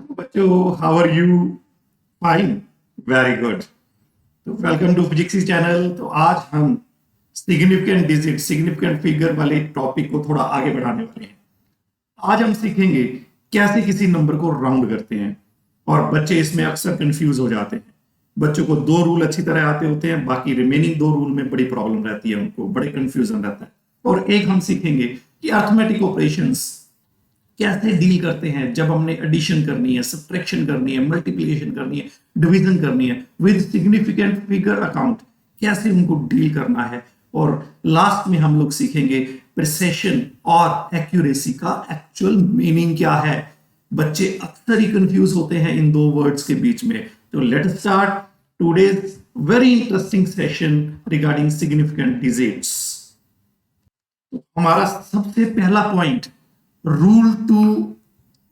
बच्चों, how are you? Fine, very good. तो welcome to physics channel. तो आज हम सिग्निफिकेंट डिजिट, सिग्निफिकेंट फिगर वाले टॉपिक को थोड़ा आगे बढ़ाने वाले हैं। आज हम सीखेंगे कैसे किसी नंबर को राउंड करते हैं। और बच्चे इसमें अक्सर कंफ्यूज हो जाते हैं। बच्चों को दो रूल अच्छी तरह आते होते हैं, बाकी रिमेनिंग दो रूल में बड़ी प्रॉब्लम रहती है, उनको बड़े कंफ्यूजन रहता है। और एक हम सीखेंगे कि अर्थमेटिक ऑपरेशंस कैसे डील करते हैं जब हमने एडिशन करनी है, सब्ट्रैक्शन करनी है, मल्टीप्लिकेशन करनी है, डिवीजन करनी है विद सिग्निफिकेंट फिगर अकाउंट, कैसे उनको डील करना है। और लास्ट में हम लोग सीखेंगे प्रिसिशन और एक्यूरेसी का एक्चुअल मीनिंग क्या है। बच्चे अक्सर ही कंफ्यूज होते हैं इन दो वर्ड्स के बीच में। तो let us start today's very interesting session regarding significant digits. हमारा सबसे पहला point, rule to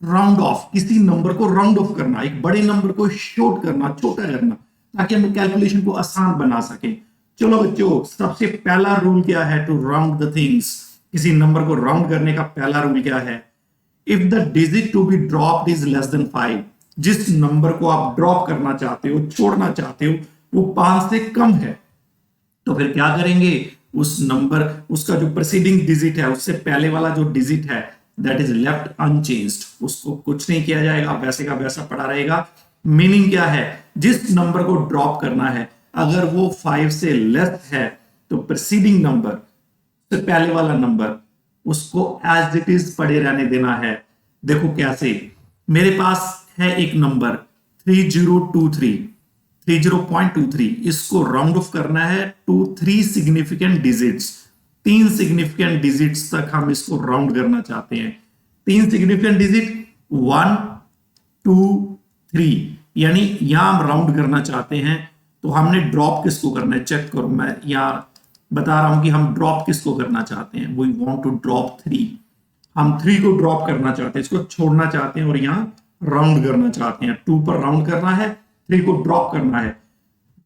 round off, किसी नंबर को राउंड ऑफ करना, एक बड़े नंबर को शॉर्ट करना, छोटा करना, ताकि हम कैलकुलेशन को आसान बना सकें। चलो बच्चों, सबसे पहला रूल क्या है टू राउंड द थिंग्स? किसी नंबर को राउंड करने का पहला रूल क्या है? If the digit to be dropped is less than 5, जिस नंबर को आप ड्रॉप करना चाहते हो, छोड़ना चाहते हो, वो 5 से कम है, तो फिर क्या करेंगे? उस नंबर, उसका जो प्रीसीडिंग डिजिट है, उससे पहले वाला जो डिजिट है, दैट इज लेफ्ट अनचेंज्ड, उसको कुछ नहीं किया जाएगा, वैसे का वैसा पड़ा रहेगा। मीनिंग क्या है? जिस नंबर को ड्रॉप करना है, अगर वो 5 से लेस है, तो प्रीसीडिंग नंबर से पहले वाला नंबर, उसको एज इट इज पड़े रहने देना है। देखो कैसे, मेरे पास है एक नंबर 30.23, इसको राउंड ऑफ करना है to 3 significant digits. 3 significant digits तक हम इसको राउंड करना चाहते हैं। 3 सिग्निफिकेंट डिजिट 1, 2, 3, यानी यहां हम राउंड करना चाहते हैं। तो हमने ड्रॉप किसको करना है? चेक करो, मैं यहां बता रहा हूं कि हम ड्रॉप किसको करना चाहते हैं। वी वांट टू ड्रॉप 3, हम 3 को ड्रॉप करना चाहते हैं, इसको छोड़ना चाहते हैं और यहां राउंड करना चाहते हैं। 2 पर राउंड करना है, 3 को ड्रॉप करना है।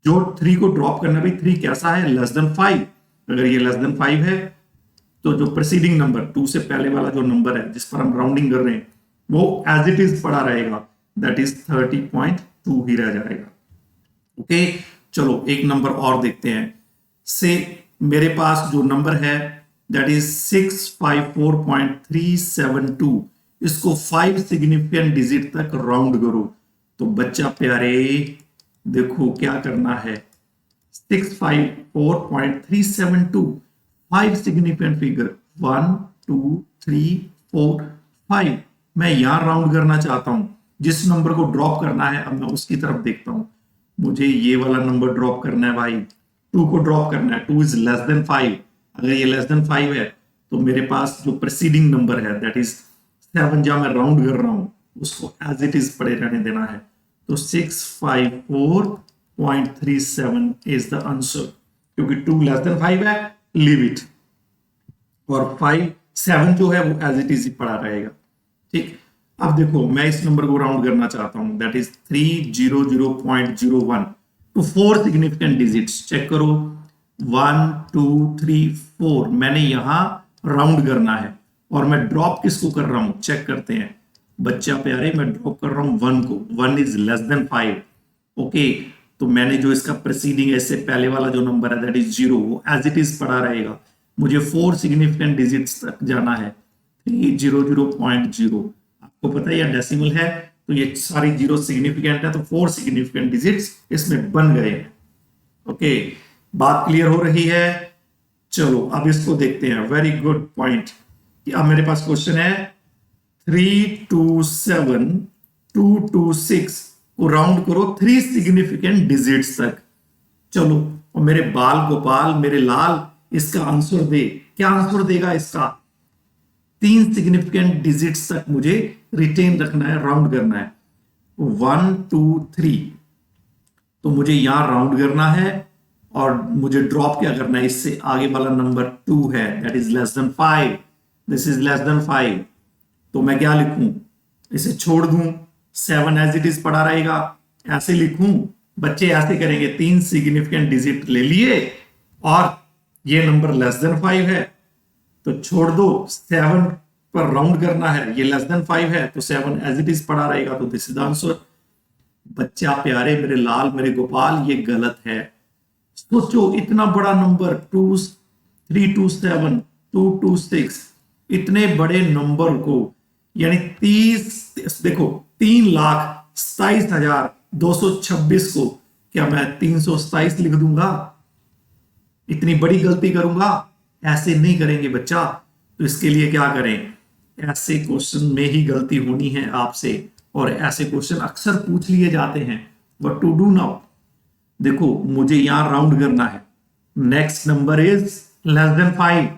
जो 3 को ड्रॉप करना, भाई 3 कैसा है? Less than 5। अगर ये लेस देन 5 है, तो जो प्रीसीडिंग नंबर 2 से पहले वाला जो नंबर है जिस पर हम राउंडिंग कर रहे हैं, वो एज इट इज पड़ा रहेगा, दैट इज 30.2 ही रह जाएगा। ओके, चलो एक नंबर और देखते हैं। से मेरे पास जो नंबर है दैट इज 654.372, इसको 5 सिग्निफिकेंट डिजिट तक राउंड करो। तो बच्चा प्यारे, देखो क्या करना है। 654.372, 5 सिग्निफिकेंट फिगर 1, 2, 3, 4, 5, मैं यहां राउंड करना चाहता हूं। जिस नंबर को ड्रॉप करना है, अब मैं उसकी तरफ देखता हूं। मुझे ये वाला नंबर ड्रॉप करना है भाई, 2 को ड्रॉप करना है। 2 इज लेस देन 5। अगर ये लेस देन 5 है, तो मेरे पास जो प्रीसीडिंग नंबर है दैट इज 7, जहां मैं राउंड कर रहा हूं, उसको एज इट इज पड़े रहने देना है। तो 654.37 इज द आंसर, क्योंकि 2 लेस देन 5 है, लीव इट। और 7 जो है वो एज इट इज ही पड़ा रहेगा। ठीक, अब देखो मैं इस नंबर को राउंड करना चाहता हूं, that is 300.01 to 4 significant digits. Check करो, 1, 2, 3, 4, मैंने यहां राउंड करना है। और मैं ड्रॉप किसको कर रहा हूं? चेक करते हैं बच्चा प्यारे, मैं ड्रॉप कर रहा हूं 1 को। 1 इज लेस देन 5। ओके, तो मैंने जो इसका प्रीसीडिंग है, इससे पहले वाला जो नंबर है दैट इज 0, वो एज इट इज पड़ा रहेगा। मुझे 4 सिग्निफिकेंट डिजिट्स तक जाना है। 300.0, आपको पता है यह डेसिमल है, तो ये सारी 0 सिग्निफिकेंट है, तो 4 सिग्निफिकेंट डिजिट्स इसमें बन गए हैं। ओके, बात क्लियर हो रही है? चलो अब इसको देखते हैं। Very good point. अब मेरे पास क्वेश्चन है 327.226 को राउंड करो 3 सिग्निफिकेंट डिजिट्स तक। चलो, और मेरे बाल गोपाल, मेरे लाल, इसका आंसर दे। क्या आंसर देगा इसका? 3 सिग्निफिकेंट डिजिट्स तक मुझे रिटेन रखना है, राउंड करना है। 1, 2, 3, तो मुझे यहां राउंड करना है और मुझे ड्रॉप क्या करना है? इससे आगे वाला नंबर 2 है, that is less than 5। This is less than 5, तो मैं क्या लिखूं? इसे छोड़ दूं, 7 एज इट इज पड़ा रहेगा। ऐसे लिखूं? बच्चे ऐसे करेंगे, 3 सिग्निफिकेंट डिजिट ले लिए और ये नंबर लेस देन 5 है, तो छोड़ दो, 7 पर राउंड करना है, ये लेस देन 5 है तो 7 एज इट इज पड़ा रहेगा, तो दिस इज द आंसर। बच्चा प्यारे मेरे लाल मेरे गोपाल, ये गलत है। सोचो इतना बड़ा नंबर 327 226, इतने बड़े नंबर को यानी 30, देखो 3,27,226 को क्या मैं 327 लिख दूंगा? इतनी बड़ी गलती करूंगा? ऐसे नहीं करेंगे बच्चा। तो इसके लिए क्या करें, ऐसे क्वेश्चन में ही गलती होनी है आपसे, और ऐसे क्वेश्चन अक्सर पूछ लिए जाते हैं। What to do now? देखो मुझे यहां राउंड करना है, next number is less than 5,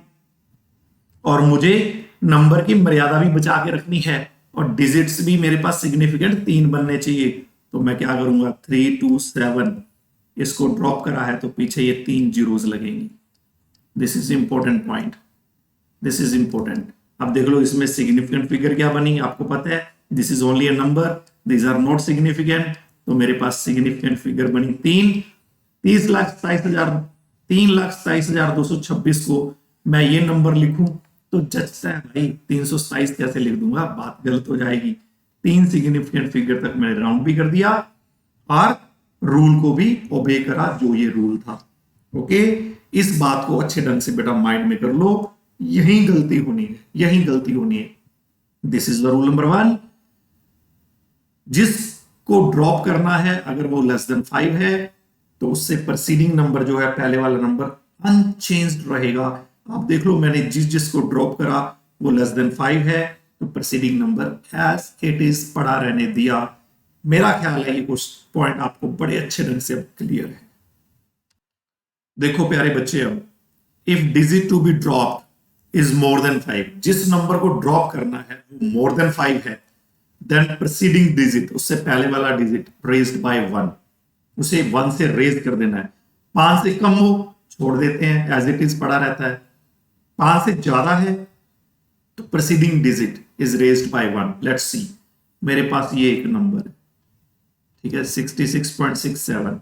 और मुझे नंबर की मर्यादा भी बचा के रखनी है, और डिजिट्स भी मेरे पास सिग्निफिकेंट 3 बनने चाहिए। तो मैं क्या करूंगा, 327 इसको ड्रॉप करा है तो पीछे ये 3 जीरोस लगेंगी। This is important point, this is important. अब देख लो इसमें सिग्निफिकेंट फिगर क्या बनी, आपको पता है this is only a number, these are not significant. तो मेरे पास सिग्निफिकेंट फिगर बनी 3,27,226 को मैं ये नंबर लिखूं तो जचता है भाई, 327 कैसे लिख दूंगा, बात गलत हो जाएगी। 3 सिग्निफिकेंट फिगर तक मैंने राउंड भी कर दिया और रूल को भी ओबे करा, जो ये रूल था। ओके, इस बात को अच्छे ढंग से बेटा माइंड में कर लो, यही गलती होनी है, यही गलती होनी है। This is the rule number 1। जिसको ड्रॉप करना है अगर वो लेस देन 5 है तो उससे प्रीसीडिंग नंबर जो है, पहले वाला नंबर अनचेंज्ड रहेगा। आप देख लो मैंने जिसको ड्रॉप करा वो लेस देन 5 है तो preceding number as it is पड़ा रहने दिया। मेरा ख्याल है ये कुछ पॉइंट आपको बड़े अच्छे ढंग से क्लियर है। देखो प्यारे बच्चे, अब if digit to be drop is more than 5, जिस नंबर को ड्रॉप करना है वो मोर देन 5 है, देन प्रीसीडिंग डिजिट, उससे पहले वाला डिजिट रेज्ड बाय 1, उसे 1 से रेज कर देना है। 5 से कम हो छोड़ देते हैं, एज इट इज पड़ा रहता है। 5 से ज्यादा है तो preceding digit is raised bye 1। Let's see, मेरे पास ये एक नंबर है, ठीक है, 66.67।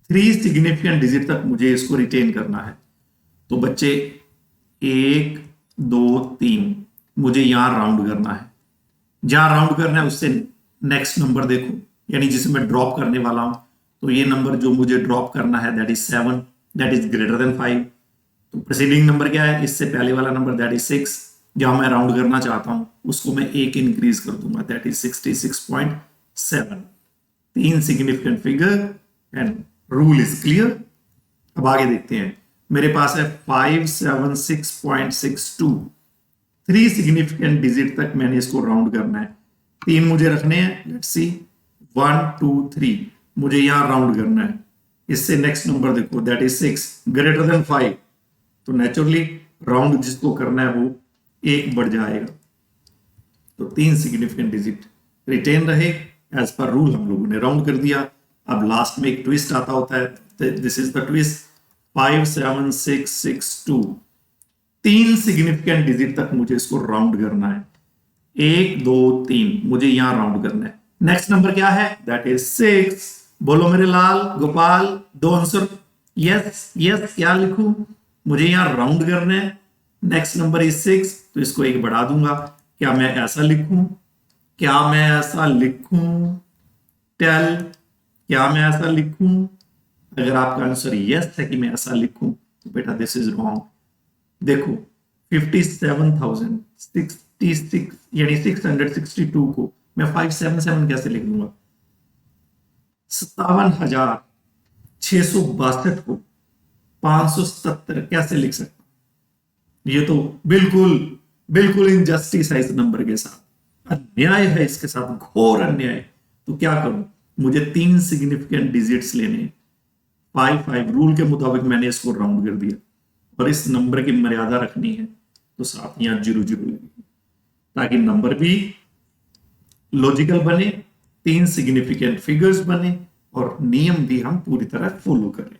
3 सिग्निफिकेंट डिजिट तक मुझे इसको रिटेन करना है। तो बच्चे 1 2 3 मुझे यहां राउंड करना है, जहां राउंड करना है उससे नेक्स्ट नंबर देखो, यानी जिसे मैं ड्रॉप करने वाला हूं, तो ये नंबर जो मुझे ड्रॉप करना है that is 7, that is greater than 5। तो प्रीसीडिंग नंबर क्या है, इससे पहले वाला नंबर दैट इज 6, जहां मैं राउंड करना चाहता हूं उसको मैं 1 इंक्रीज कर दूंगा, that is 66.7। 3 significant figure and rule is clear. अब आगे देखते हैं, मेरे पास है 576.62। 3 सिग्निफिकेंट डिजिट तक मैंने इसको राउंड करना है, 3 मुझे रखने हैं। लेट्स सी, 1 2 3 मुझे यहां राउंड करना है। इससे नेक्स्ट नंबर देखो दैट इज 6 ग्रेटर देन 5, तो नेचुरली राउंड जिसको करना है वो 1 बढ़ जाएगा। तो 3 सिग्निफिकेंट डिजिट रिटेन रहे, एज पर रूल हम लोगों ने राउंड कर दिया। अब लास्ट में एक ट्विस्ट आता होता है, this is the twist, 57662। 3 significant digit तक मुझे इसको राउंड करना है, 1 2 3 मुझे यहां राउंड करना है। नेक्स्ट नंबर क्या है, दैट इज 6। बोलो मेरे लाल गोपाल, 2 आंसर। यस यस, क्या लिखूं, मुझे यहां राउंड करना है। नेक्स्ट नंबर इज 6, तो इसको 1 बढ़ा दूंगा। क्या मैं ऐसा लिखूं, क्या मैं ऐसा लिखूं, टेल, क्या मैं ऐसा लिखूं? अगर आपका आंसर यस है कि मैं ऐसा लिखूं तो बेटा दिस इज रॉन्ग। देखो 57,066 यानी 662 को मैं 577 कैसे लिख दूंगा? 57,662 को 577 कैसे लिख सकता? ये तो बिल्कुल बिल्कुल इनजस्टिस है इस नंबर के साथ, अन्याय है इसके साथ, घोर अन्याय। तो क्या करूं, मुझे 3 सिग्निफिकेंट डिजिट्स लेने, 5 रूल के मुताबिक मैंने इसको राउंड कर दिया, और इस नंबर की मर्यादा रखनी है तो साथ यहां 0 0 लगेगी, ताकि नंबर भी लॉजिकल बने, 3 सिग्निफिकेंट फिगर्स बने, और नियम भी हम पूरी तरह फॉलो करें।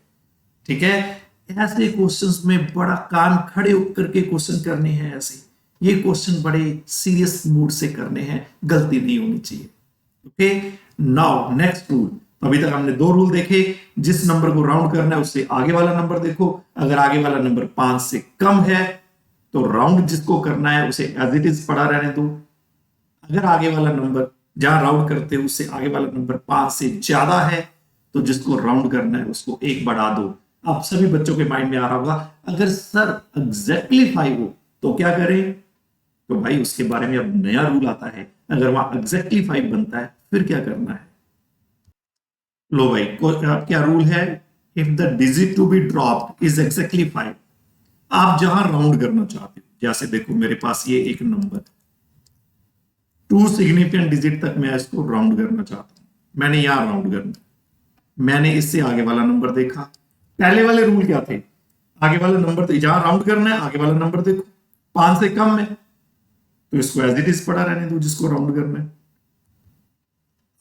ठीक है, ऐसे क्वेश्चंस में बड़ा कान खड़े होकर के क्वेश्चन करने हैं, ऐसे ये क्वेश्चन बड़े सीरियस मूड से करने हैं, गलती नहीं होनी चाहिए। Okay, now next rule. अभी तक हमने 2 रूल देखे, जिस नंबर को राउंड करना है उससे आगे वाला नंबर देखो, अगर आगे वाला नंबर 5 से कम है तो राउंड जिसको करना है उसे एज इट इज पड़ा रहने दो। अगर आगे वाला नंबर जहां राउंड करते हो उससे आगे वाला नंबर 5 से ज्यादा है तो जिसको राउंड करना है उसको 1 बढ़ा दो। अब सभी बच्चों के माइंड में आ रहा होगा अगर सर एग्जैक्टली 5 हो तो क्या करें? तो भाई उसके बारे में अब नया रूल आता है। अगर वहां एग्जैक्टली 5 बनता है फिर क्या करना है? लो भाई क्या रूल है? If the digit to be dropped is exactly 5, आप जहां राउंड करना चाहते हो, जैसे देखो मेरे पास ये एक नंबर 2 सिग्निफिकेंट डिजिट तक मैं इसको राउंड करना चाहता हूं, मैंने यहां राउंड करना, मैंने इससे आगे वाला नंबर देखा। पहले वाले रूल क्या थे? आगे वाला नंबर तो जहां राउंड करना है आगे वाला नंबर देखो 5 से कम है तो इसको एज इट इज पड़ा रहने दो जिसको राउंड करना है।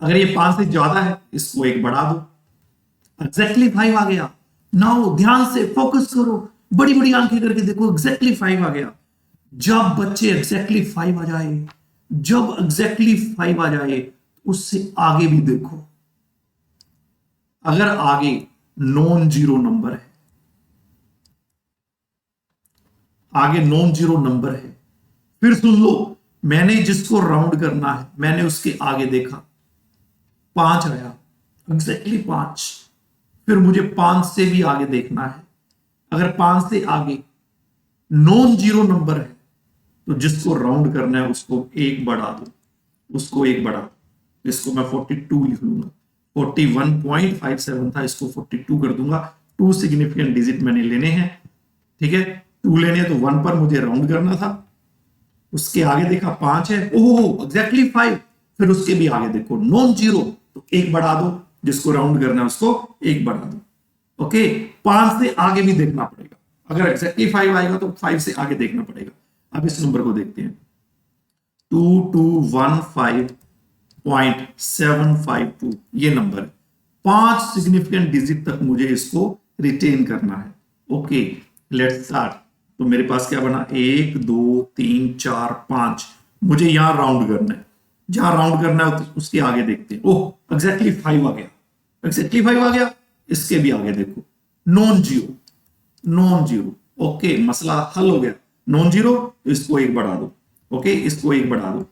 अगर ये 5 से ज्यादा है इसको 1 बढ़ा दो। एग्जैक्टली 5 आ गया। नाउ ध्यान से फोकस करो, बड़ी बड़ी आंखें करके देखो, एग्जैक्टली 5 आ गया। जब बच्चे एग्जैक्टली 5 आ जाए, जब एग्जैक्टली 5 आ जाए उससे आगे भी देखो। अगर आगे नॉन जीरो नंबर है, आगे नॉन जीरो नंबर है, फिर सुन लो, मैंने जिसको राउंड करना है मैंने उसके आगे देखा 5 आया, एग्जैक्टली 5, फिर मुझे 5 से भी आगे देखना है। अगर 5 से आगे नॉन जीरो नंबर है तो जिसको राउंड करना है उसको 1 बढ़ा दो, उसको 1 बढ़ा दो। इसको मैं 42 लिख लूंगा। 41.57 था, इसको 42 कर दूंगा। 2 सिग्निफिकेंट डिजिट मैंने लेने हैं, ठीक है। 2 लेने हैं तो 1 पर मुझे राउंड करना था। उसके आगे देखा 5 है, ओहो एग्जैक्टली 5, फिर उसके भी आगे देखो नॉन जीरो तो 1 बढ़ा दो, जिसको राउंड करना है उसको 1 बढ़ा दो। ओके, 5 से आगे भी देखना पड़ेगा। अगर एग्जैक्टली 5 आएगा तो 5 से आगे देखना पड़ेगा। अब इस नंबर को देखते हैं, 2215.752 ये नंबर है। 5 सिग्निफिकेंट डिजिट तक मुझे इसको रिटेन करना है। Okay, let's start. तो मेरे पास क्या बना, 1 2 3 4 5, मुझे यहां राउंड करना है। जहां राउंड करना है उसके आगे देखते हैं। ओह एग्जैक्टली 5 आ गया, एग्जैक्टली 5 आ गया। इसके भी आगे देखो non zero, non zero. Okay, मसला हल हो गया। नॉन जीरो तो इसको 1 बढ़ा दो। ओके, इसको 1 बढ़ा दो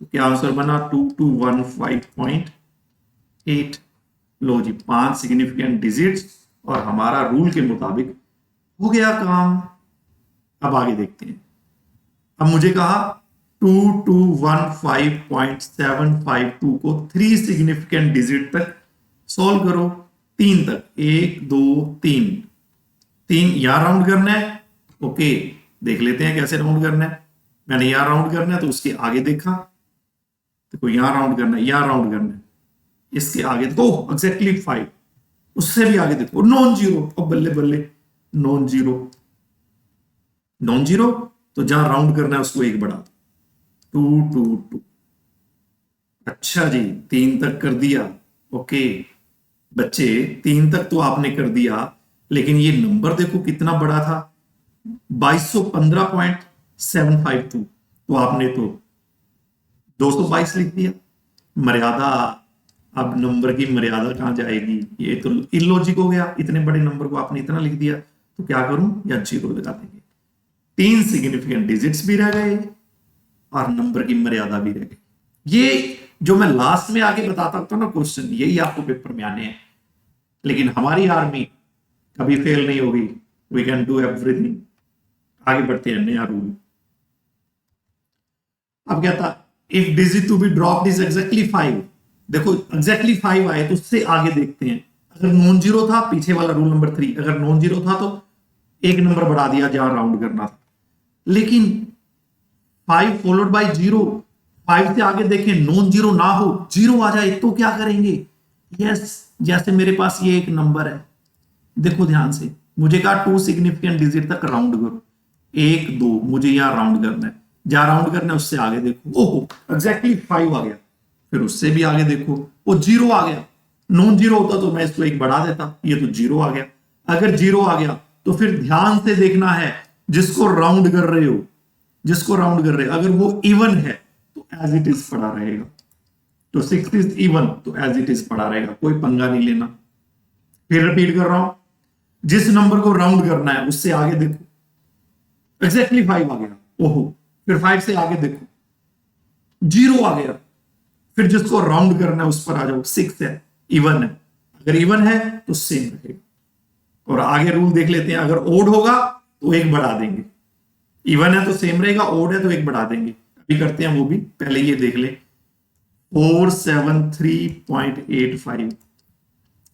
तो क्या आंसर बना, 2215.8। लो जी, 5 सिग्निफिकेंट डिजिट्स और हमारा रूल के मुताबिक हो गया काम। अब आगे देखते हैं। अब मुझे कहा 2215.752 को 3 सिग्निफिकेंट डिजिट तक सॉल्व करो, 3 तक, 1 2 3, 3 यहां राउंड करना है। ओके, देख लेते हैं कैसे राउंड करना है। मैंने यहां राउंड करना है तो उसके आगे देखा, देखो यहां राउंड करना है, यहां राउंड करना है, इसके आगे देखो एग्जैक्टली 5, उससे भी आगे देखो नॉन जीरो। अब बल्ले बल्ले, नॉन जीरो, नॉन जीरो तो जहां राउंड करना है उसको 1 बढ़ा दो, 2 2 2। अच्छा जी, 3 तक कर दिया। ओके बच्चे, 3 तक तो आपने कर दिया, लेकिन ये नंबर देखो कितना बड़ा था, 2215.752। तो आपने तो 222 लिख दिया। मर्यादा, अब नंबर की मर्यादा कहां जाएगी, ये तो इलॉजिक हो गया। इतने बड़े नंबर को आपने इतना लिख दिया, तो क्या करूं, या जीरो लगा देंगे। 3 सिग्निफिकेंट डिजिट्स भी रह गए और नंबर की मर्यादा भी रह गई। ये जो मैं लास्ट में आगे बताता हूं ना क्वेश्चन, यही आपको पेपर में आने हैं। लेकिन हमारी आर्मी कभी फेल नहीं होगी। We can do everything. आगे बढ़ते हैं, नया रूल। अब क्या था, if digit to be dropped is exactly 5। देखो एग्जैक्टली 5 आए तो उससे आगे देखते हैं। अगर नॉन जीरो था, पीछे वाला रूल नंबर 3, अगर नॉन जीरो था तो 1 नंबर बढ़ा दिया जहां राउंड करना था। लेकिन 5 फॉलोड बाय 0, 5 से आगे देखें नॉन जीरो ना हो, 0 आ जाए तो क्या करेंगे? यस, जैसे मेरे पास ये एक नंबर है, देखो ध्यान से, मुझे कहा 2 सिग्निफिकेंट डिजिट तक राउंड करो, 1 2, मुझे यहां राउंड करना है। जहां राउंड करना है उससे आगे देखो, ओहो एग्जैक्टली 5 आ गया। फिर उससे भी आगे देखो, वो 0 आ गया। नॉन जीरो होता तो मैं इसको 1 बढ़ा देता, ये तो 0 आ गया। अगर 0 आ गया तो फिर ध्यान से देखना है, जिसको राउंड कर रहे हो, जिसको राउंड कर रहे हो, अगर वो इवन है तो एज इट इज पड़ा रहेगा। तो 6 इज इवन तो एज इट इज पड़ा रहेगा, कोई पंगा नहीं लेना। फिर रिपीट कर रहा हूं, जिस नंबर को राउंड करना है उससे आगे देखो, एग्जैक्टली 5 आ गया, ओहो। फिर 5 से आगे देखो, 0 आ गया। फिर जिसको राउंड करना है उस पर आ जाओ, 6 है, इवन है। अगर इवन है तो सेम रहेगा। और आगे रूल देख लेते हैं, अगर ओड होगा तो एक बढ़ा देंगे, इवन है तो सेम रहेगा, ओड है तो एक बढ़ा देंगे। अभी करते हैं वो भी, पहले ये देख ले। 473.85,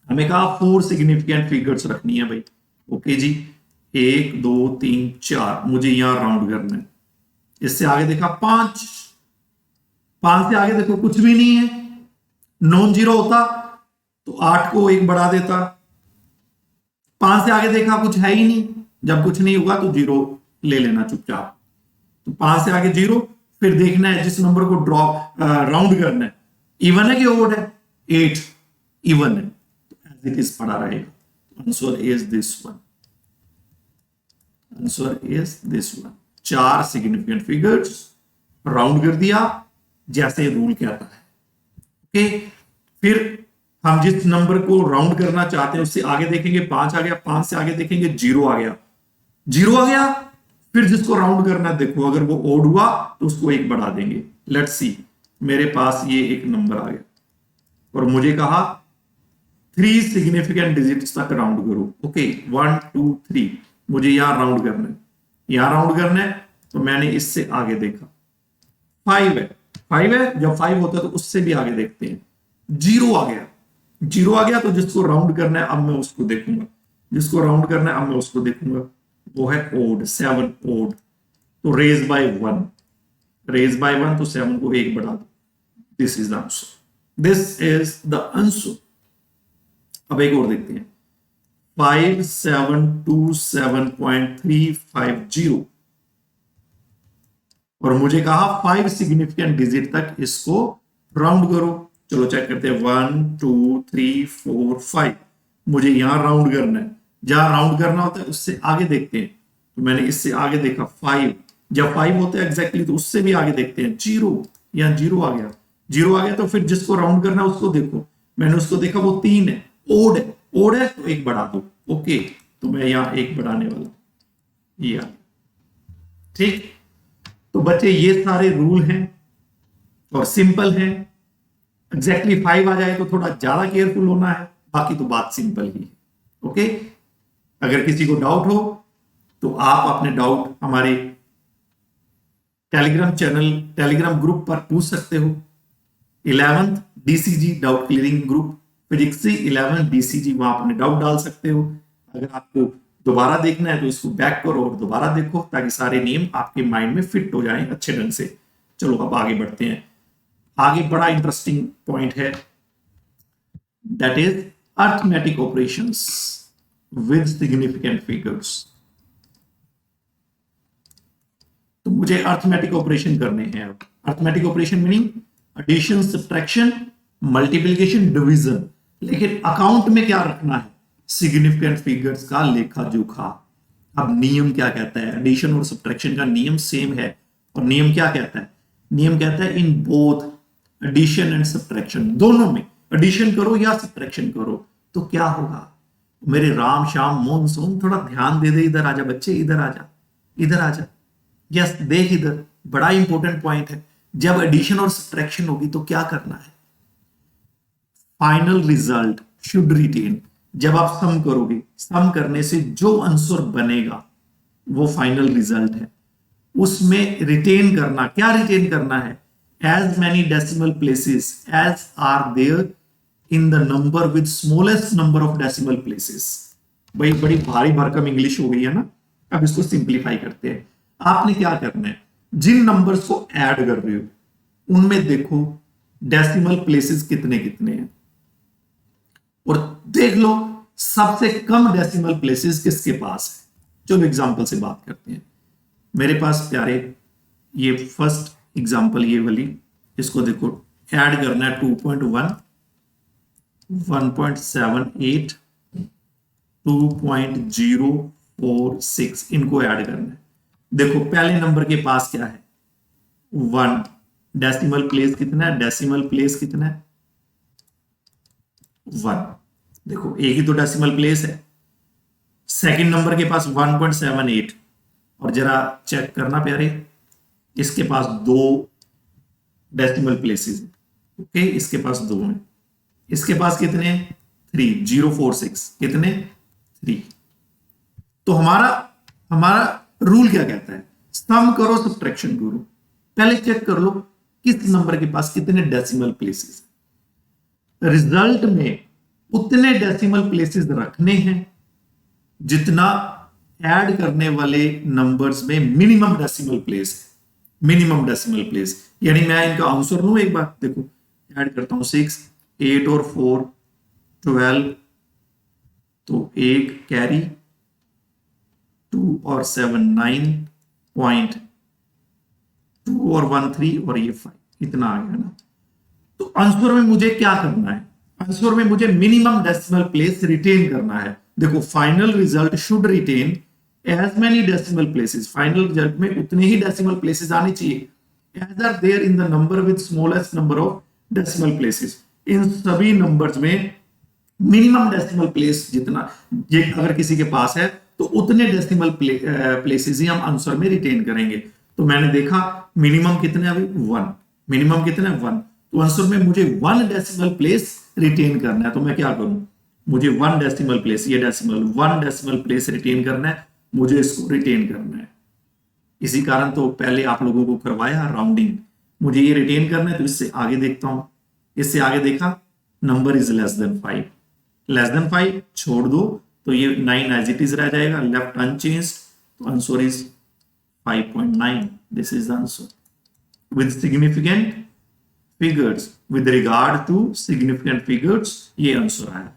हमें कहा 4 सिग्निफिकेंट फिगर्स रखनी है भाई। ओके जी, 1 2 3 4, मुझे यहां राउंड करना है। इससे आगे देखा 5, 5 से आगे देखो कुछ भी नहीं है, नॉन जीरो होता तो 8 को एक बढ़ा देता। 5 से आगे देखा कुछ है ही नहीं, जब कुछ नहीं होगा तो 0 ले लेना चुपचाप। तो 5 से आगे 0, फिर देखना है जिस नंबर को ड्रॉप राउंड करना है, इवन है कि ओड है, 8 इवन है, तो एज इट इज पड़ा रहेगा। Answer is this one, answer is this one. 4 significant figures round कर दिया जैसे रूल कहता है। ओके, फिर हम जिस नंबर को राउंड करना चाहते हैं उससे आगे देखेंगे 5 आ गया, 5 से आगे देखेंगे 0 आ गया, 0 आ गया। फिर जिसको राउंड करना देखो, अगर वो ओड हुआ तो उसको एक बढ़ा देंगे। लेट्स सी, मेरे पास ये एक नंबर आ गया और मुझे कहा 3 सिग्निफिकेंट डिजिट्स तक राउंड करो। ओके, 1 2 3, मुझे यहां राउंड करना है, यहां राउंड करना है। तो मैंने इससे आगे देखा 5 है, 5 है, जब 5 होता है तो उससे भी आगे देखते हैं, 0 आ गया, 0 आ गया। तो जिसको राउंड करना है अब मैं उसको देखूंगा, जिसको राउंड करना है अब मैं उसको देखूंगा, वो है ओड, 7 ओड। तो रेज बाय 1, रेज बाय 1, तो 7 को एक बढ़ा दो। This is the answer, this is the answer. अब एक और देखते हैं, 5727.350, और मुझे कहा 5 सिग्निफिकेंट डिजिट तक इसको राउंड करो। चलो चेक करते हैं, 1 2 3 4 5, मुझे यहां राउंड करना है, जहां राउंड करना होता है उससे आगे देखते हैं। तो मैंने इससे आगे देखा 5, जब 5 होता है एग्जैक्टली तो उससे भी आगे देखते हैं, 0, यहां 0 आ गया, 0 आ गया। तो फिर जिसको राउंड करना है उसको देखो, मैंने उसको देखा वो 3 है, ओड है, ओड है तो एक बढ़ा दो। ओके, तो मैं यहां एक बढ़ाने वाला, ये आ गया। ठीक, तो बच्चे ये सारे रूल हैं और सिंपल हैं। एग्जैक्टली 5 आ जाए तो थोड़ा ज्यादा केयरफुल होना है, बाकी तो बात सिंपल ही है। ओके, अगर किसी को डाउट हो तो आप अपने डाउट हमारे टेलीग्राम चैनल, टेलीग्राम ग्रुप पर पूछ सकते हो। 11th DCG doubt clearing group, physics 11 DCG, वहां अपने डाउट डाल सकते हो। अगर आपको दोबारा देखना है तो इसको बैक करो और दोबारा देखो, ताकि सारे नेम आपके माइंड में फिट हो जाएं अच्छे ढंग से। चलो अब आगे बढ़ते हैं। आगे बड़ा इंटरेस्टिंग पॉइंट है, that is arithmetic operations with significant figures. तो मुझे अर्थमेटिक ऑपरेशन करने हैं। Arithmetic operation meaning addition, subtraction, multiplication, division. लेकिन अकाउंट में क्या रखना है, सिग्निफिकेंट फिगर्स का लेखा जोखा। अब नियम क्या कहता है, एडिशन और सब्ट्रैक्शन का नियम सेम है। और नियम क्या कहता है, नियम कहता है in both addition and subtraction, दोनों में एडिशन करो या सब्ट्रैक्शन करो तो क्या होगा। मेरे राम श्याम मोहन सोम, थोड़ा ध्यान दे दे, इधर आजा बच्चे, इधर आजा, इधर आजा। यस, देख इधर, बड़ा इंपॉर्टेंट पॉइंट है। जब एडिशन और सब्ट्रैक्शन होगी तो क्या करना है, फाइनल रिजल्ट शुड रिटेन। जब आप सम करोगे, सम करने से जो आंसर बनेगा वो फाइनल रिजल्ट है, उसमें रिटेन करना, क्या रिटेन करना है, as many decimal places as are there in the number with smallest number of decimal places. भाई बड़ी भारी भरकम इंग्लिश हो गई है ना, अब इसको सिंप्लीफाई करते हैं। आपने क्या करना है, जिन नंबर्स को ऐड कर रहे हो उनमें देखो डेसिमल प्लेसेस कितने कितने हैं, और देख लो सबसे कम डेसिमल प्लेसेस किसके पास है। चलो एग्जांपल से बात करते हैं। मेरे पास प्यारे ये फर्स्ट एग्जांपल ये वाली, इसको देखो, ऐड करना है 2.1, 1.78, 2.046, इनको ऐड करना है। देखो पहले नंबर के पास क्या है, 1, डेसिमल प्लेस कितना है, डेसिमल प्लेस कितना है, 1। देखो एक ही तो डेसिमल प्लेस है। सेकंड नंबर के पास 1.78, और जरा चेक करना प्यारे, इसके पास 2 डेसिमल प्लेसेस, ओके, इसके पास 2 हैं, इसके पास कितने, 3, 0 4 6, कितने, 3। तो हमारा हमारा रूल क्या कहता है, सम करो सब्ट्रैक्शन करो, पहले चेक कर लो किस नंबर के पास कितने डेसिमल प्लेसेस, रिजल्ट में उतने डेसिमल प्लेसेस रखने हैं जितना ऐड करने वाले नंबर्स में मिनिमम डेसिमल प्लेस है, मिनिमम डेसिमल प्लेस, यानी मैं इनका आंसर लूं, एक बार देखो, ऐड करता हूं 6, 8 और 4 12, तो 1 कैरी, 2 और 7 9, पॉइंट 2 और 1 3 और ये 5, इतना आ गया ना। तो आंसर में मुझे क्या करना है, आंसर में मुझे मिनिमम डेसिमल प्लेस रिटेन करना है। देखो final result should retain as many decimal places, final result में उतने ही डेसिमल प्लेसेस आने चाहिए as are there in the number with smallest number of decimal places. इन सभी नंबर्स में मिनिमम डेसिमल प्लेस जितना ये अगर किसी के पास है तो उतने डेसिमल प्लेसेस ही हम आंसर में रिटेन करेंगे। तो मैंने देखा मिनिमम कितने, अभी 1, मिनिमम कितने 1, तो आंसर में मुझे 1 डेसिमल प्लेस रिटेन करना है। तो मैं क्या करूं, मुझे 1 डेसिमल प्लेस, ये डेसिमल 1 डेसिमल प्लेस रिटेन करना है, मुझे इसको रिटेन करना है। इसी कारण तो पहले आप लोगों को करवाया राउंडिंग, मुझे ये रिटेन करना है। तो इससे आगे देखता हूं, इससे आगे देखा number is less than 5, less than 5 छोड़ दो तो ये 9 एज इट इज रह जाएगा, लेफ्ट अनचेंज्ड, तो answer is 5.9, this is the answer with significant figures, with regard to significant figures ये आंसर आया।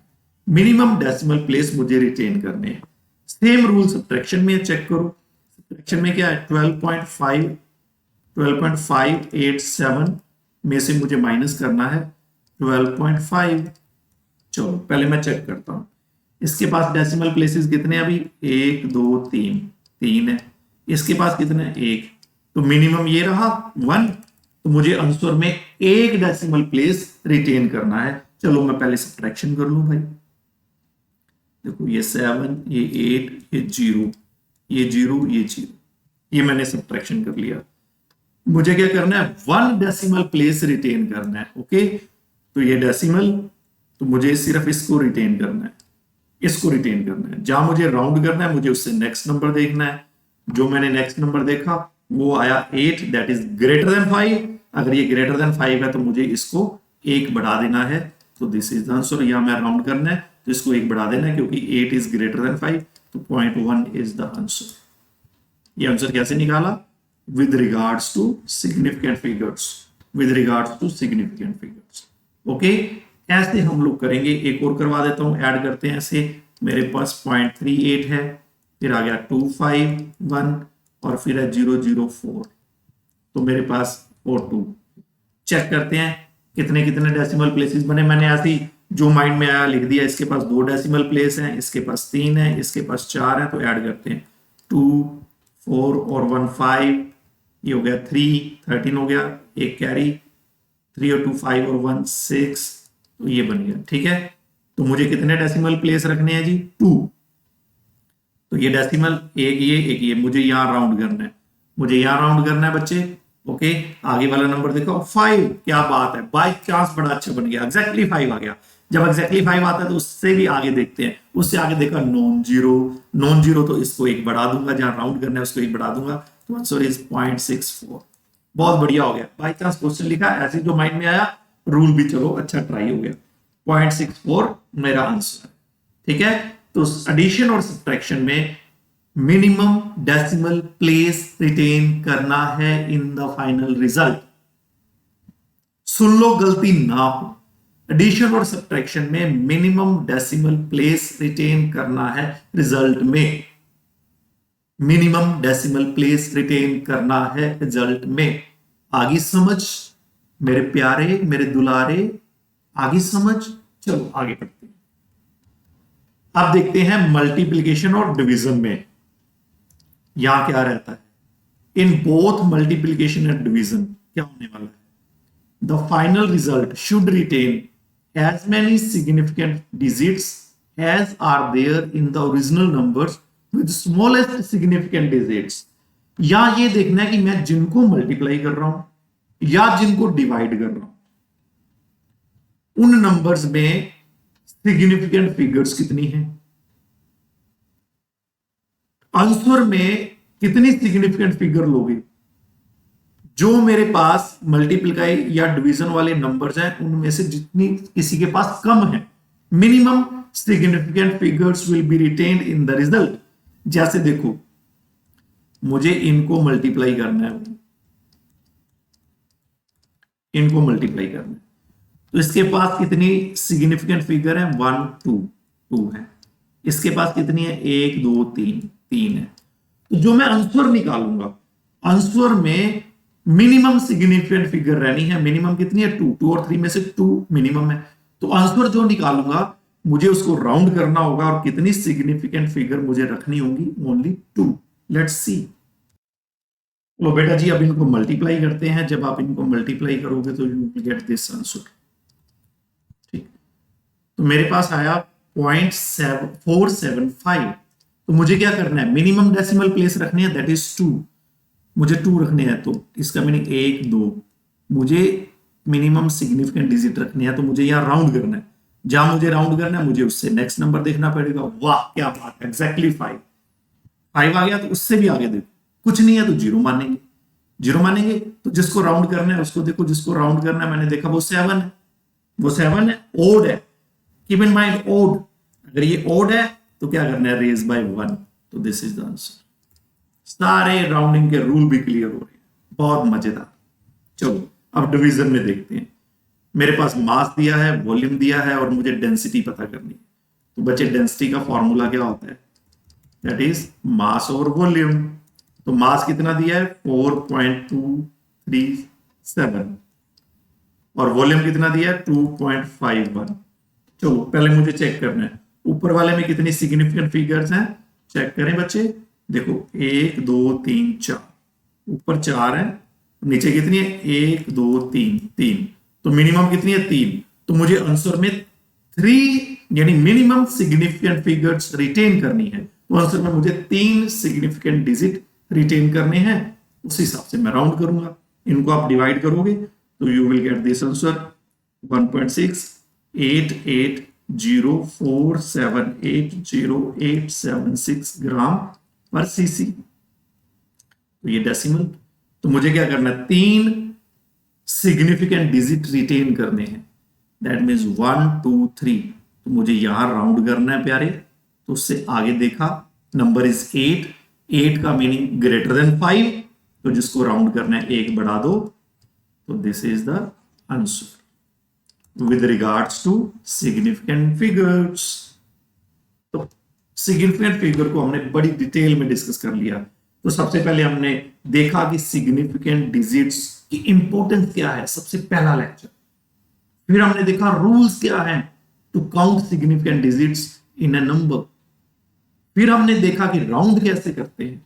मिनिमम डेसिमल प्लेस मुझे रिटेन करने हैं। सेम रूल सब्ट्रैक्शन में चेक करो, सब्ट्रैक्शन में क्या है, 12.587 में से मुझे माइनस करना है 12.5। चलो पहले मैं चेक करता हूं, इसके पास डेसिमल प्लेसेस कितने हैं, अभी 1 2 3 3 है, इसके पास कितने, 1, तो मिनिमम ये रहा 1, तो मुझे आंसर में 1 डेसिमल प्लेस रिटेन करना है। चलो मैं पहले सब्ट्रैक्शन कर लूं भाई, देखो ये 7, ये 8, ये 0, ये 0, ये 0, ये मैंने सब्ट्रैक्शन कर लिया। मुझे क्या करना है, 1 डेसिमल प्लेस रिटेन करना है। ओके, तो ये डेसिमल, तो मुझे सिर्फ इसको रिटेन करना है, इसको रिटेन करना है। जहां मुझे राउंड करना है मुझे उससे नेक्स्ट नंबर देखना है। जो मैंने नेक्स्ट नंबर देखा वो आया 8, दैट इज ग्रेटर देन 5। अगर ये ग्रेटर देन 5 है तो मुझे इसको 1 बढ़ा देना है, तो दिस इज द आंसर। यहां मैं राउंड करना है तो इसको 1 बढ़ा देना है क्योंकि 8 इज ग्रेटर देन 5, तो 0.1 इज द आंसर। ये आंसर कैसे निकाला, with regards to significant figures, with regards to significant figures. Okay, ऐसे हम लोग करेंगे। एक और करवा देता हूं, ऐड करते हैं ऐसे। मेरे पास 0.38 है, फिर आ गया 251 और फिर है 004, तो मेरे पास 42। चेक करते हैं कितने कितने डेसिमल प्लेसेस बने। मैंने ऐसी जो माइंड में आया लिख दिया। इसके पास 2 डेसिमल प्लेस हैं, इसके पास 3 है, इसके पास 4 है, तो ऐड करते हैं 2 4 और 1 5, ये हो गया 3 13 हो गया, एक कैरी, 3 और 2 5 और 1 6, तो ये बन गया। ठीक है, तो मुझे कितने डेसिमल प्लेस रखने हैं जी, 2। तो ये डेसिमल एक ये मुझे यहां राउंड करना है, मुझे यहां राउंड करना है बच्चे। ओके, आगे वाला नंबर देखो 5, क्या बात है, बाय चांस बड़ा अच्छा बन गया, एग्जैक्टली 5 आ गया। जब एग्जैक्टली 5 आता है तो उससे भी आगे देखते हैं, उससे आगे देखा नॉन जीरो, तो इसको 1 बढ़ा दूंगा, जहां राउंड करना है उसको 1 बढ़ा दूंगा, तो आंसर इज 0.64। बहुत बढ़िया हो गया, बाय चांस क्वेश्चन लिखा, ऐसे जो माइंड में आया, रूल भी चलो अच्छा ट्राई हो गया। 0.64 मेरा आंसर। ठीक है, तो एडिशन और सब्ट्रैक्शन में मिनिमम डेसिमल प्लेस रिटेन करना है इन द फाइनल रिजल्ट। सुन लो, गलती ना हो, एडिशन और सब्ट्रैक्शन में मिनिमम डेसिमल प्लेस रिटेन करना है रिजल्ट में, मिनिमम डेसिमल प्लेस रिटेन करना है रिजल्ट में। आगे समझ मेरे प्यारे, मेरे दुलारे, आगे समझ। चलो आगे बढ़ते हैं। अब देखते हैं मल्टीप्लिकेशन और डिवीजन में यहां क्या रहता है। In both multiplication and division क्या होने वाला है, the final result should retain as many significant digits as are there in the original numbers with smallest significant digits. या ये देखना है कि मैं जिनको मल्टीप्लाई कर रहा हूं या जिनको डिवाइड कर रहा हूं उन नंबर्स में सिग्निफिकेंट फिगर्स कितनी है, आंसर में कितनी सिग्निफिकेंट फिगर लोगे। जो मेरे पास मल्टीप्लाई या डिवीजन वाले नंबर्स हैं उनमें से जितनी किसी के पास कम है, minimum significant figures will be retained in the result. जैसे देखो मुझे इनको मल्टीप्लाई करना है, इनको मल्टीप्लाई करना है, तो इसके पास कितनी सिग्निफिकेंट फिगर है, 1 2 2 है। इसके पास कितनी है, 1 2 3 3 है। तो जो मैं आंसर निकालूंगा, आंसर में मिनिमम सिग्निफिकेंट फिगर रहनी है। मिनिमम कितनी है, 2 2 और 3 में से 2 मिनिमम है। तो आंसर जो निकालूंगा मुझे उसको राउंड करना होगा और कितनी सिग्निफिकेंट फिगर मुझे रखनी होगी, ओनली 2। Let's see. लो बेटा जी अब इनको मल्टीप्लाई करते हैं। जब आप इनको मल्टीप्लाई करोगे तो you will get this answer. ठीक, तो मेरे पास आया 0.475। तो मुझे क्या करना है, मिनिमम डेसिमल प्लेस रखनी है, दैट इज 2। मुझे 2 रखने हैं, तो इसका मीनिंग 1 2। मुझे मिनिमम सिग्निफिकेंट डिजिट रखनी है, तो मुझे यहां राउंड करना है। जहां मुझे राउंड करना है मुझे उससे नेक्स्ट नंबर देखना पड़ेगा। वाह क्या बात है, एग्जैक्टली 5 आ गया। तो उससे भी आगे देखो, कुछ नहीं है तो 0 मानेंगे। 0 मानेंगे तो जिसको राउंड करना है उसको देखो, जिसको राउंड करना है मैंने देखा वो 7 है, वो 7 है, ओड है। कीप इन माइंड ओड, अगर ये ओड है तो क्या करना है, रेज बाय 1। तो दिस इज द आंसर। सारे राउंडिंग के रूल भी क्लियर हो रहे हैं, बहुत मजेदार। चलो अब डिवीजन में देखते हैं। मेरे पास मास दिया है, वॉल्यूम दिया है और मुझे डेंसिटी पता करनी है। तो बच्चे डेंसिटी का फॉर्मूला क्या होता है, that is mass over volume. तो मास कितना दिया है, 4.237 और वॉल्यूम कितना दिया है, 2.51। चलो पहले मुझे चेक करना है ऊपर वाले में कितनी सिग्निफिकेंट फिगर्स हैं। चेक करें बच्चे, देखो 1 2 3 4, ऊपर 4 है, नीचे कितनी है, 1 2 3 3। तो मिनिमम कितनी है, 3। तो मुझे आंसर में 3 यानी मिनिमम सिग्निफिकेंट फिगर्स रिटेन करनी है। तो आंसर में मुझे 3 सिग्निफिकेंट डिजिट रिटेन करने हैं। उस हिसाब से मैं राउंड करूंगा। इनको आप डिवाइड करोगे तो you will get this answer 1.6880478086 ग्राम पर सीसी। तो ये डेसिमल। तो मुझे क्या करना है, 3 सिग्निफिकेंट डिजिट रिटेन करने हैं, दैट मीन्स 1 2 3। तो मुझे यहां राउंड करना है प्यारे। तो उससे आगे देखा, नंबर इज 8, 8 का मीनिंग ग्रेटर देन 5। तो जिसको राउंड करना है 1 बढ़ा दो। तो this is the answer with regards to significant figures. तो सिग्निफिकेंट फिगर को हमने बड़ी डिटेल में डिस्कस कर लिया। तो सबसे पहले हमने देखा कि सिग्निफिकेंट डिजिट्स की इंपॉर्टेंस क्या है, सबसे पहला लेक्चर। फिर हमने देखा रूल्स क्या हैं to count significant digits in a number. फिर हमने देखा कि राउंड कैसे करते हैं।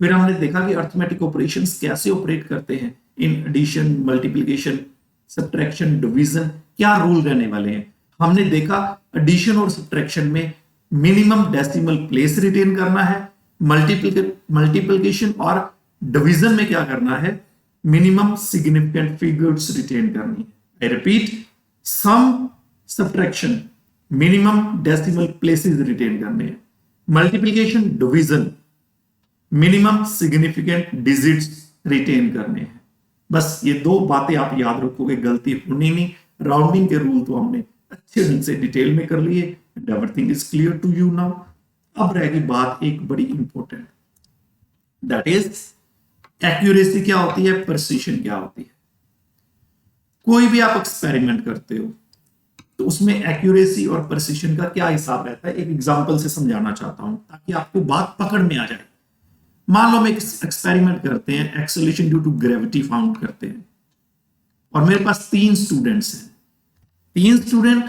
फिर हमने देखा कि अरिथमेटिक ऑपरेशंस कैसे ऑपरेट करते हैं, in addition, multiplication, subtraction, division, क्या रूल रहने वाले हैं। हमने देखा एडिशन और सब्ट्रैक्शन में मिनिमम डेसिमल प्लेस रिटेन करना है, मल्टीप्लिकेशन और डिवीजन में क्या करना है, मिनिमम सिग्निफिकेंट फिगर्स रिटेन करनी है। I repeat, sum, subtraction, minimum decimal places retain करने हैं, multiplication, division, minimum significant digits retain करने हैं। बस ये 2 बातें आप याद रखोगे, गलती होनी नहीं। राउंडिंग के रूल तो हमने अच्छे ढंग से डिटेल में कर लिए। Everything is clear to you now. अब रहेगी बात एक बड़ी इंपॉर्टेंट, दैट इज एक्यूरेसी क्या होती है, प्रिसिशन क्या होती है। कोई भी आप एक्सपेरिमेंट करते हो तो उसमें एक्यूरेसी और प्रिसिशन का क्या हिसाब रहता है, एक एग्जांपल से समझाना चाहता हूं ताकि आपको बात पकड़ में आ जाए। मान लो हम एक एक्सपेरिमेंट करते हैं, acceleration due to gravity found करते हैं और मेरे पास 3 स्टूडेंट्स हैं। 3 स्टूडेंट,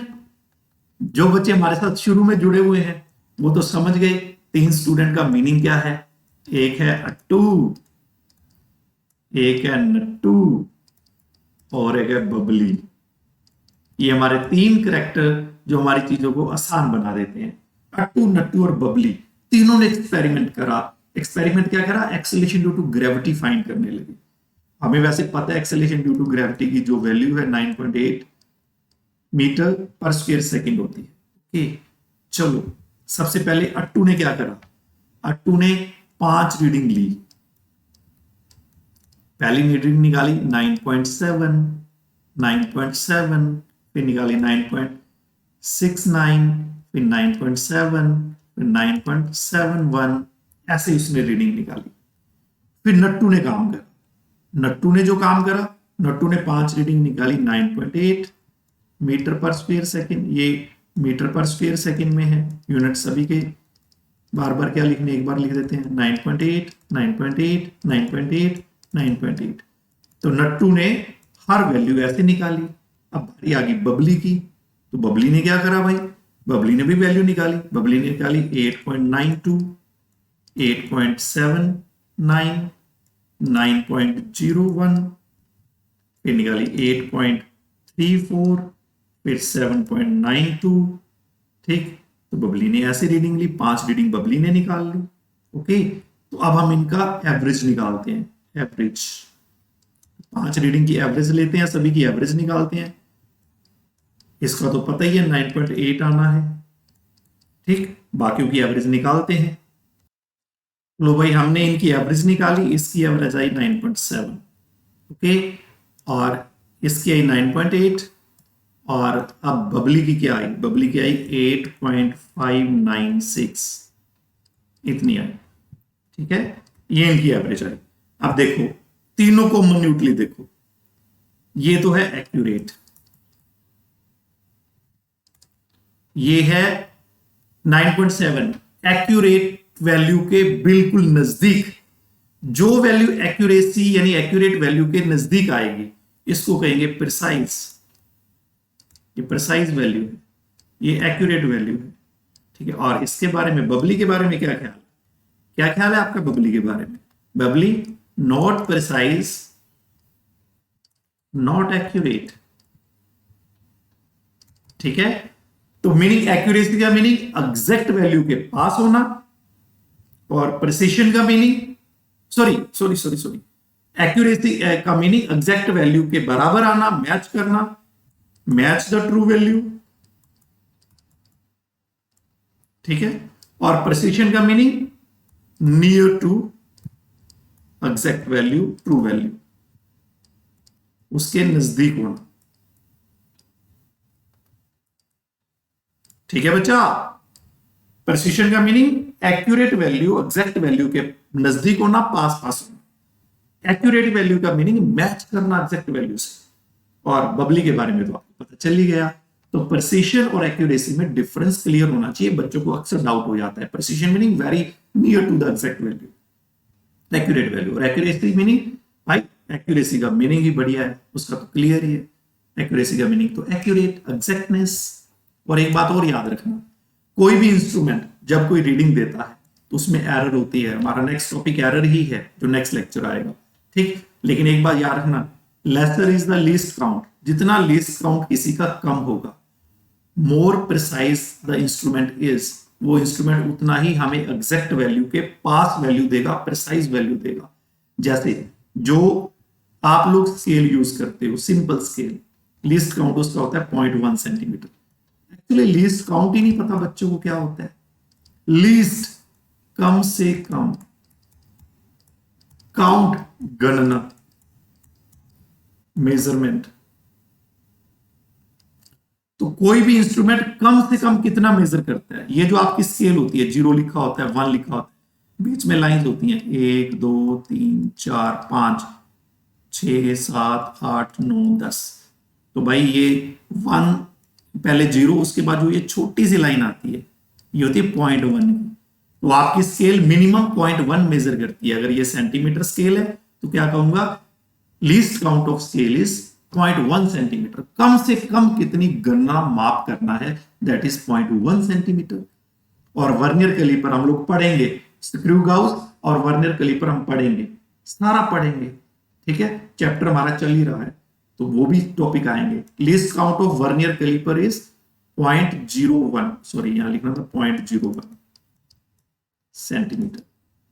जो बच्चे हमारे साथ शुरू में जुड़े हुए हैं वो तो समझ गए 3 स्टूडेंट का मीनिंग क्या है। एक है अट्टू, एक है नट्टू और एक है बबली। ये हमारे 3 कैरेक्टर जो हमारी चीजों को आसान बना देते हैं। अट्टू, नट्टू और बबली तीनों ने एक्सपेरिमेंट करा, एक्सपेरिमेंट क्या करा, acceleration due to gravity find करने लगे। हमें वैसे पता है एक्सेलरेशन ड्यू टू ग्रेविटी की जो वैल्यू है 9.8 मीटर पर स्क्वायर सेकंड होती है। ओके, चलो सबसे पहले अट्टू ने क्या करा, अट्टू ने 5 रीडिंग ली। पहली रीडिंग निकाली 9.7, 9.7, फिर निकाली 9.69, फिर 9.7, फिर 9.71, ऐसे उसने रीडिंग निकाली। फिर नट्टू ने काम करा, नट्टू ने जो काम करा, नट्टू ने 5 रीडिंग निकाली 9.8 मीटर पर स्क्वायर सेकंड। ये मीटर पर स्क्वायर सेकंड में है, यूनिट सभी के बार बार क्या लिखने, एक बार लिख देते हैं 9.8, 9.8, 9.8, 9.8। तो नट्टू ने हर वैल्यू ऐसे निकाली। अब बारी आ गई बबली की, तो बबली ने क्या करा भाई, बबली ने भी वैल्यू निकाली। बबली ने निकाली 8.92, 8.79, 9.01, फिर निकाली 8.34, फिर 7.92। ठीक, तो बबली ने ऐसे रीडिंग ली, 5 रीडिंग बबली ने निकाल ली। ओके, तो अब हम इनका एवरेज निकालते हैं। एवरेज 5 रीडिंग की एवरेज लेते हैं, सभी की एवरेज निकालते हैं। इसका तो पता ही है 9.8 आना है। ठीक, बाकियों की एवरेज निकालते हैं। लो भाई, हमने इनकी एवरेज निकाली, इसकी एवरेज आई 9.7। ओके, और इसकी आई 9.8, और अब बबली की क्या आई, बबली की आई 8.596, इतनी आई। ठीक है, ये इनकी एवरेज आई। अब देखो तीनों को मिन्यूटली देखो, ये तो है एक्यूरेट, ये है 9.7 एक्यूरेट वैल्यू के बिल्कुल नजदीक। जो वैल्यू एक्यूरेसी यानी एक्यूरेट वैल्यू के नजदीक आएगी इसको कहेंगे प्रिसाइज। ये प्रिसाइज वैल्यू है, ये एक्यूरेट वैल्यू है। ठीक है, और इसके बारे में, बबली के बारे में क्या ख्याल है, क्या ख्याल है आपका बबली के बारे में? Babli not precise, not accurate. ठीक है, तो मीनिंग एक्यूरेसी का मीनिंग एग्जैक्ट वैल्यू के पास होना, और प्रिसिशन का मीनिंग सॉरी एक्यूरेसी का मीनिंग एग्जैक्ट वैल्यू के बराबर आना, मैच करना, मैच द ट्रू वैल्यू। ठीक है, और प्रिसिशन का meaning near to exact value, true value, उसके नजदीक होना। ठीक है बच्चा, प्रिसिशन का meaning accurate value, exact value के नजदीक होना, पास होना। एक्यूरेट वैल्यू का मीनिंग मैच करना एग्जैक्ट वैल्यू से। और बबली के बारे में तो आपको पता चल ही गया। तो प्रिसिशन और एक्यूरेसी में डिफरेंस क्लियर होना चाहिए, बच्चों को अक्सर डाउट हो जाता है। Precision meaning very near to the exact value, accurate value. और एक्यूरेसी मीनिंग, भाई एक्यूरेसी का मीनिंग ही बढ़िया है, उसका तो क्लियर ही है। एक्यूरेसी का मीनिंग तो एक्यूरेट, एग्जैक्टनेस। और एक बात और याद रखना, कोई भी इंस्ट्रूमेंट जब कोई रीडिंग देता है तो उसमें एरर होती है। हमारा नेक्स्ट टॉपिक एरर ही है जो नेक्स्ट लेक्चर आएगा। ठीक, लेकिन एक बात याद रखना, lesser is the least count. जितना लीस्ट काउंट किसी का कम होगा, more precise the instrument is, वो इंस्ट्रूमेंट उतना ही हमें एग्जैक्ट वैल्यू के पास वैल्यू देगा, प्रिसाइज वैल्यू देगा। जैसे जो आप लोग स्केल यूज करते हो, सिंपल स्केल, लीस्ट काउंट उसका होता है 0.1 सेंटीमीटर। एक्चुअली लीस्ट काउंट ही नहीं पता बच्चों को क्या होता है। लीस्ट कम से कम, काउंट गणना, मेजरमेंट। तो कोई भी इंस्ट्रूमेंट कम से कम कितना मेजर करता है, ये जो आपकी स्केल होती है, 0 लिखा होता है, 1 लिखा होता है, बीच में लाइंस होती हैं 1 2 3 4 5 6 7 8 9 10। तो भाई ये 1 पहले 0, उसके बाद जो ये छोटी सी लाइन आती है ये होती है 0.1। तो आपकी स्केल मिनिमम 0.1 मेजर करती है। अगर ये सेंटीमीटर स्केल है तो क्या कहूंगा, least count of scale is 0.1 centimetre. कम से कम कितनी गणना माप करना है, दैट इज 0.1 सेंटीमीटर। और वर्नियर कैलिपर हम लोग पढ़ेंगे, स्क्रू गाउस और वर्नियर कैलिपर हम पढ़ेंगे, सारा पढ़ेंगे। ठीक है, चैप्टर हमारा चल ही रहा है तो वो भी टॉपिक आएंगे। Least count of vernier calliper is 0.01, sorry यहां लिखना था 0.01 सेंटीमीटर।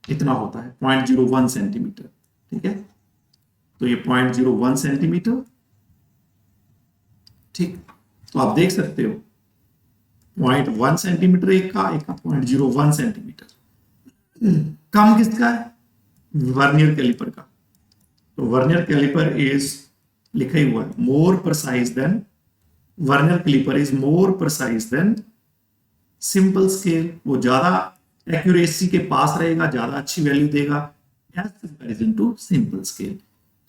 इतना होता है 0.01 सेंटीमीटर। ठीक है, तो ये 0.01 सेंटीमीटर। ठीक, तो आप देख सकते हो 0.1 सेंटीमीटर एक का 0.01 सेंटीमीटर। कम किसका है? वर्नियर कैलिपर का। तो वर्नियर कैलिपर इज लिखा ही हुआ है more precise than, vernier calliper is more precise than simple scale. वो ज्यादा एक्यूरेसी के पास रहेगा, ज्यादा अच्छी वैल्यू देगा as comparison to simple scale.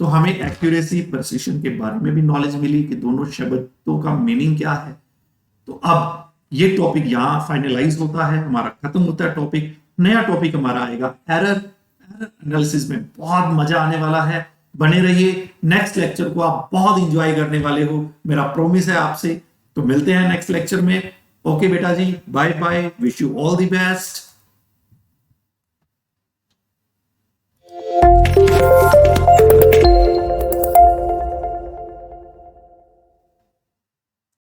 तो हमें एक्यूरेसी प्रिसिशन के बारे में भी नॉलेज मिली कि दोनों शब्दों का मीनिंग क्या है। तो अब ये टॉपिक यहां फाइनलाइज होता है, हमारा खत्म होता है टॉपिक। नया टॉपिक हमारा आएगा एरर एनालिसिस में। बहुत मजा आने वाला है, बने रहिए। नेक्स्ट लेक्चर को आप बहुत इंजॉय करने वाले हो, मेरा प्रॉमिस है आपसे। तो मिलते हैं नेक्स्ट लेक्चर में। ओके बेटा जी, bye bye, wish you all the best.